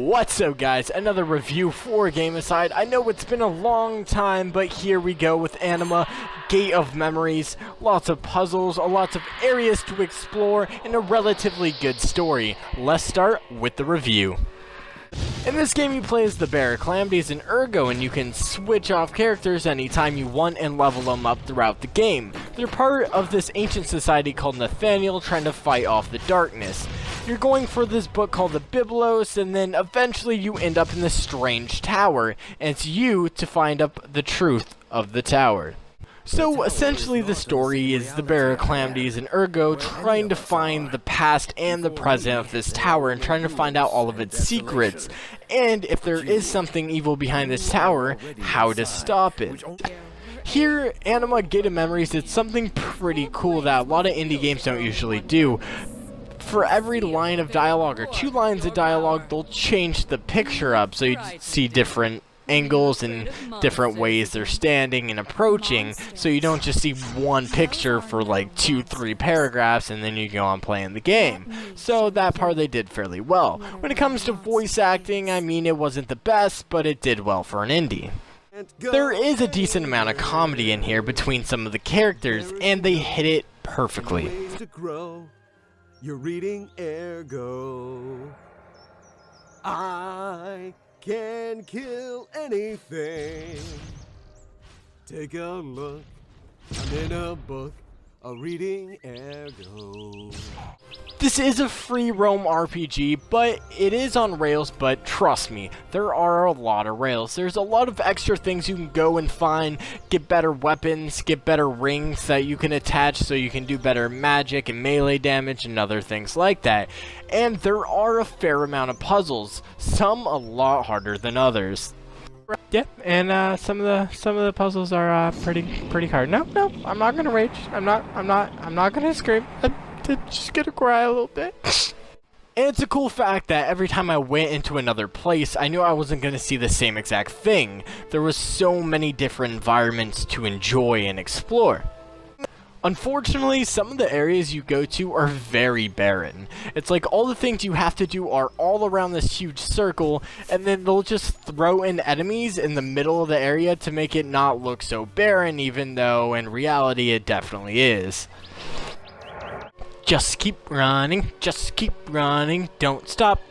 What's up guys, another review for Gameaside. I know it's been a long time, but here we go with Anima, Gate of Memories. Lots of puzzles, lots of areas to explore, and a relatively good story. Let's start with the review. In this game you play as the Bearer, Calamities, and Ergo, and you can switch off characters anytime you want and level them up throughout the game. They're part of this ancient society called Nathaniel trying to fight off the darkness. You're going for this book called the Biblos, and then eventually you end up in this strange tower, and it's you to find up the truth of the tower. So essentially the story is the Bearer, Calamities, and Ergo trying to find the past and the present of this tower and trying to find out all of its secrets, and if there is something evil behind this tower, how to stop it. Here, Anima, Gate of Memories, it's something pretty cool that a lot of indie games don't usually do. For every line of dialogue or 2 lines of dialogue, they'll change the picture up so you see different angles and different ways they're standing and approaching, so you don't just see one picture for like 2-3 paragraphs and then you go on playing the game. So that part they did fairly well. When it comes to voice acting, I mean, it wasn't the best, but it did well for an indie. There is a decent amount of comedy in here between some of the characters, and they hit it perfectly. You're reading Ergo. I can kill anything. Take a look. I'm in a book. A reading Ergo. This is a free roam RPG, but it is on rails, but trust me, there are a lot of rails. There's a lot of extra things you can go and find, get better weapons, get better rings that you can attach so you can do better magic and melee damage and other things like that. And there are a fair amount of puzzles, some a lot harder than others. Yeah, and some of the puzzles are pretty hard. No, I'm not gonna rage. I'm not gonna scream. I'm just gonna cry a little bit. And it's a cool fact that every time I went into another place, I knew I wasn't gonna see the same exact thing. There was so many different environments to enjoy and explore. Unfortunately, some of the areas you go to are very barren. It's like all the things you have to do are all around this huge circle, and then they'll just throw in enemies in the middle of the area to make it not look so barren, even though in reality it definitely is. Just keep running, don't stop.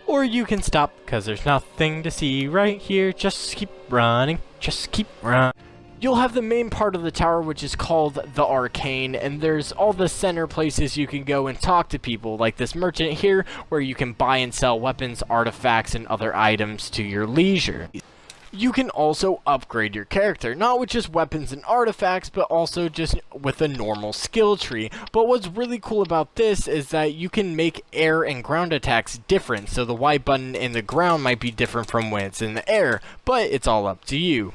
Or you can stop, because there's nothing to see right here. Just keep running, You'll have the main part of the tower, which is called the Arcane, and there's all the center places you can go and talk to people, like this merchant here, where you can buy and sell weapons, artifacts, and other items to your leisure. You can also upgrade your character, not with just weapons and artifacts, but also just with a normal skill tree. But what's really cool about this is that you can make air and ground attacks different, so the Y button in the ground might be different from when it's in the air, but it's all up to you.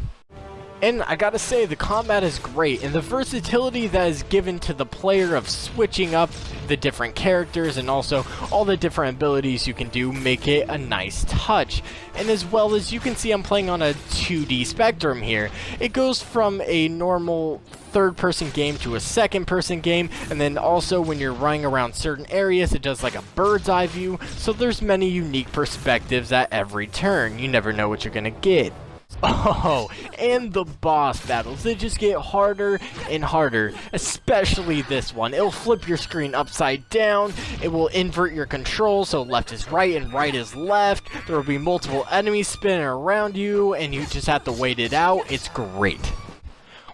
And I gotta say, the combat is great, and the versatility that is given to the player of switching up the different characters and also all the different abilities you can do make it a nice touch. And as well as you can see, I'm playing on a 2D spectrum here. It goes from a normal third-person game to a second-person game, and then also when you're running around certain areas, it does like a bird's eye view, so there's many unique perspectives at every turn. You never know what you're gonna get. Oh, and the boss battles, they just get harder and harder, especially this one. It'll flip your screen upside down, it will invert your controls so left is right and right is left, there will be multiple enemies spinning around you, and you just have to wait it out. It's great.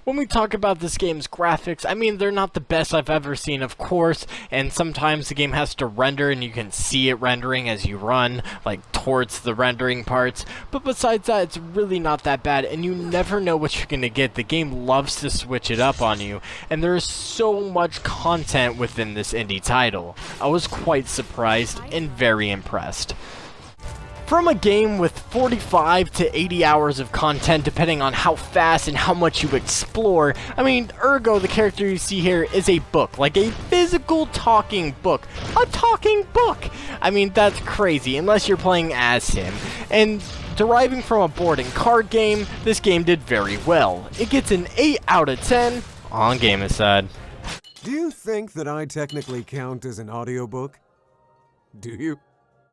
When we talk about this game's graphics, I mean, they're not the best I've ever seen, of course, and sometimes the game has to render and you can see it rendering as you run, like, towards the rendering parts, but besides that, it's really not that bad, and you never know what you're gonna get. The game loves to switch it up on you, and there is so much content within this indie title. I was quite surprised and very impressed. From a game with 45 to 80 hours of content, depending on how fast and how much you explore, I mean, Ergo, the character you see here, is a book, like a physical talking book. A talking book! I mean, that's crazy, unless you're playing as him. And deriving from a board and card game, this game did very well. It gets an 8 out of 10 on Gameaside. Do you think that I technically count as an audiobook? Do you?